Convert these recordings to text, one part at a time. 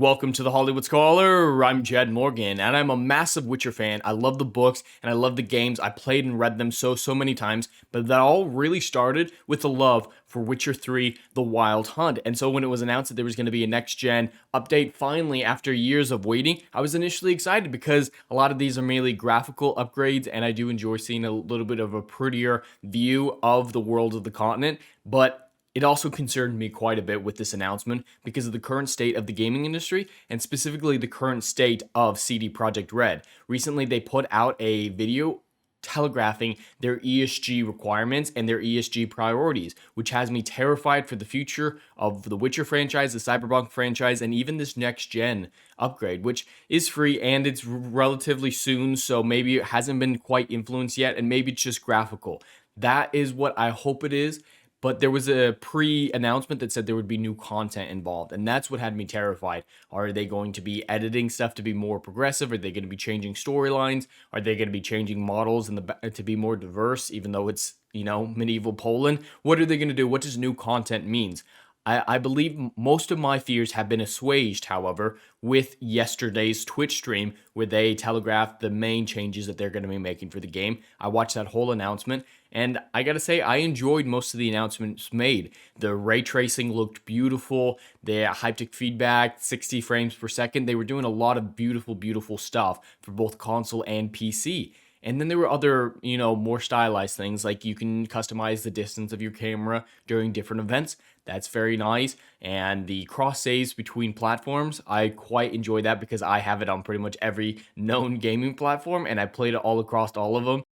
Welcome to the Hollywood Scholar. I'm Jed Morgan, and I'm a massive Witcher fan. I love the books and I love the games. I played and read them so many times, but that all really started with the love for Witcher 3: The Wild Hunt. And so when it was announced that there was going to be a next gen update finally after years of waiting, I was initially excited because a lot of these are mainly graphical upgrades, and I do enjoy seeing a little bit of a prettier view of the world of the continent. But it also concerned me quite a bit with this announcement because of the current state of the gaming industry and specifically the current state of CD Projekt Red. Recently, they put out a video telegraphing their ESG requirements and their ESG priorities, which has me terrified for the future of the Witcher franchise, the Cyberpunk franchise, and even this next gen upgrade, which is free and it's relatively soon, so maybe it hasn't been quite influenced yet, and maybe it's just graphical. That is what I hope it is. But there was a pre-announcement that said there would be new content involved, and that's what had me terrified. Are they going to be editing stuff to be more progressive? Are they going to be changing storylines? Are they going to be changing models to be more diverse, even though it's, medieval Poland? What are they going to do? What does new content means? I believe most of my fears have been assuaged, however, with yesterday's Twitch stream where they telegraphed the main changes that they're going to be making for the game. I watched that whole announcement, and I gotta say, I enjoyed most of the announcements made. The ray tracing looked beautiful, the haptic feedback, 60 frames per second. They were doing a lot of beautiful stuff for both console and PC. And then there were other, more stylized things, like you can customize the distance of your camera during different events. That's very nice. And the cross saves between platforms, I quite enjoy that because I have it on pretty much every known gaming platform, and I played it all across all of them,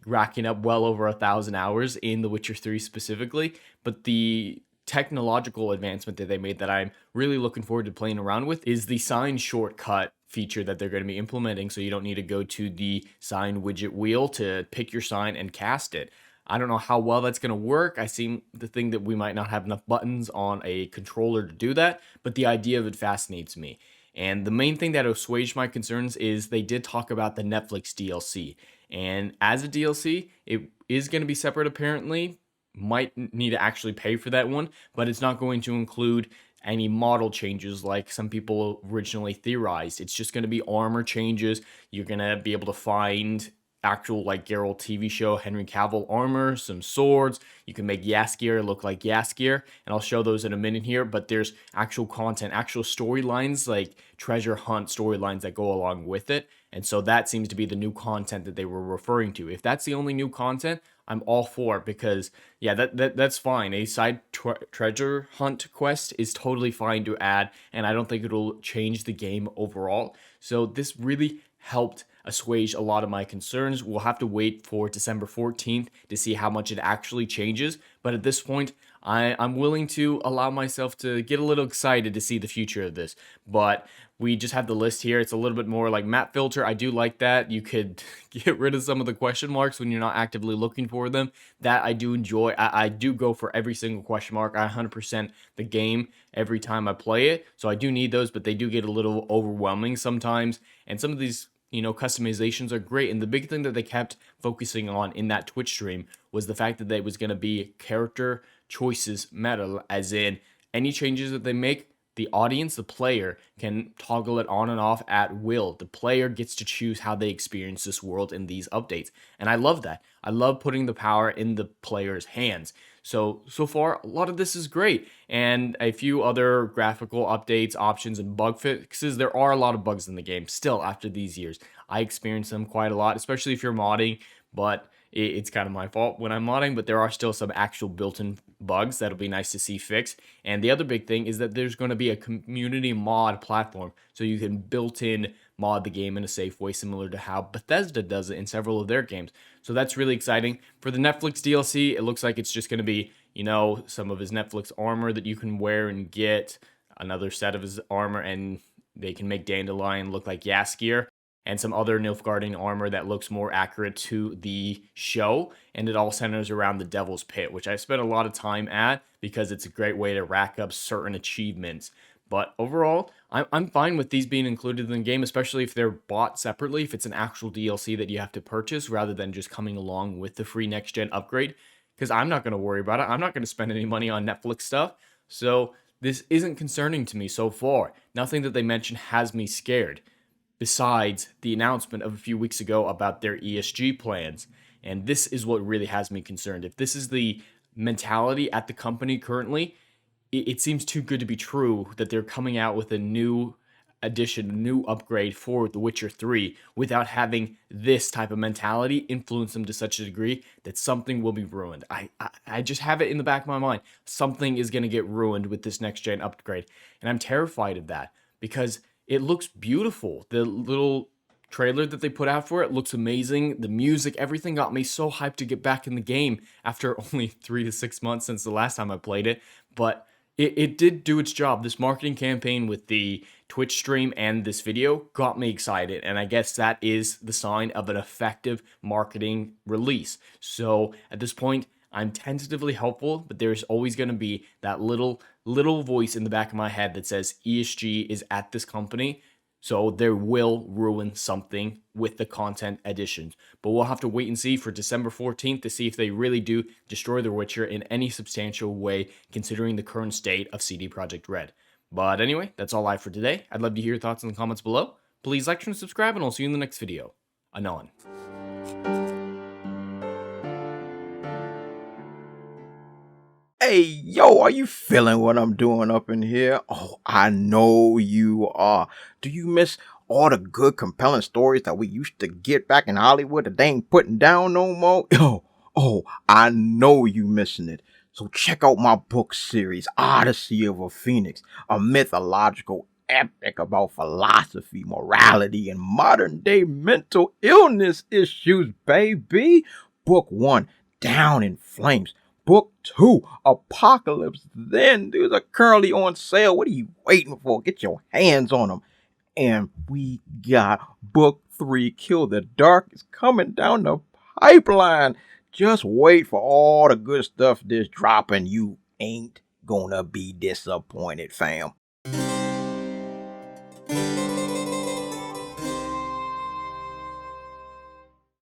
racking up well over 1,000 hours in The Witcher 3 specifically. But the technological advancement that they made that I'm really looking forward to playing around with is the sign shortcut feature that they're going to be implementing, so you don't need to go to the sign widget wheel to pick your sign and cast it. I don't know how well that's going to work. I seem to think that we might not have enough buttons on a controller to do that, but the idea of it fascinates me. And the main thing that assuaged my concerns is they did talk about the Netflix DLC. And as a DLC, it is going to be separate apparently. Might need to actually pay for that one, but it's not going to include any model changes like some people originally theorized. It's just going to be armor changes. You're going to be able to find actual, like Geralt TV show Henry Cavill armor, some swords. You can make Jaskier look like Jaskier, and I'll show those in a minute here. But there's actual content, actual storylines, like treasure hunt storylines that go along with it. And so that seems to be the new content that they were referring to. If that's the only new content, I'm all for it because, yeah, that's fine. A side treasure hunt quest is totally fine to add, and I don't think it'll change the game overall. So this really helped assuage a lot of my concerns. We'll have to wait for December 14th to see how much it actually changes. But at this point, I'm willing to allow myself to get a little excited to see the future of this. But we just have the list here. It's a little bit more like map filter. I do like that. You could get rid of some of the question marks when you're not actively looking for them. That I do enjoy. I do go for every single question mark. I 100% the game every time I play it. So I do need those, but they do get a little overwhelming sometimes. And some of these customizations are great. And the big thing that they kept focusing on in that Twitch stream was the fact that there was going to be character choices meta, as in any changes that they make, the audience, the player, can toggle it on and off at will. The player gets to choose how they experience this world in these updates. And I love that. I love putting the power in the player's hands. So far, a lot of this is great. And a few other graphical updates, options, and bug fixes. There are a lot of bugs in the game still after these years. I experience them quite a lot, especially if you're modding, but it's kind of my fault when I'm modding, but there are still some actual built-in bugs that'll be nice to see fixed. And the other big thing is that there's going to be a community mod platform, so you can built-in mod the game in a safe way, similar to how Bethesda does it in several of their games. So that's really exciting. For the Netflix DLC, it looks like it's just going to be, some of his Netflix armor that you can wear and get another set of his armor, and they can make Dandelion look like Jaskier, and some other Nilfgaardian armor that looks more accurate to the show, and it all centers around the Devil's Pit, which I spent a lot of time at because it's a great way to rack up certain achievements. But overall, I'm fine with these being included in the game, especially if they're bought separately, if it's an actual DLC that you have to purchase rather than just coming along with the free next-gen upgrade, because I'm not going to worry about it. I'm not going to spend any money on Netflix stuff. So This isn't concerning to me so far. Nothing that they mention has me scared, besides the announcement of a few weeks ago about their ESG plans. And this is what really has me concerned. If this is the mentality at the company currently, it seems too good to be true that they're coming out with a new addition, a new upgrade for The Witcher 3 without having this type of mentality influence them to such a degree that something will be ruined. I just have it in the back of my mind. Something is going to get ruined with this next gen upgrade. And I'm terrified of that because it looks beautiful. The little trailer that they put out for it looks amazing. The music, everything got me so hyped to get back in the game after only 3 to 6 months since the last time I played it. But it did do its job. This marketing campaign with the Twitch stream and this video got me excited, and I guess that is the sign of an effective marketing release. So at this point, I'm tentatively hopeful, but there's always going to be that little voice in the back of my head that says ESG is at this company, so there will ruin something with the content additions. But we'll have to wait and see for December 14th to see if they really do destroy The Witcher in any substantial way, considering the current state of CD Projekt Red. But anyway, that's all I have for today. I'd love to hear your thoughts in the comments below. Please like, share, and subscribe, and I'll see you in the next video. Anon. Hey, yo, are you feeling what I'm doing up in here? Oh, I know you are. Do you miss all the good, compelling stories that we used to get back in Hollywood that they ain't putting down no more? Oh, I know you missing it. So check out my book series, Odyssey of a Phoenix, a mythological epic about philosophy, morality, and modern-day mental illness issues, baby. Book 1, Down in Flames. Book 2, Apocalypse Then. These are currently on sale. What are you waiting for? Get your hands on them. And we got Book 3, Kill the Dark, is coming down the pipeline. Just wait for all the good stuff that's dropping. You ain't gonna be disappointed, fam.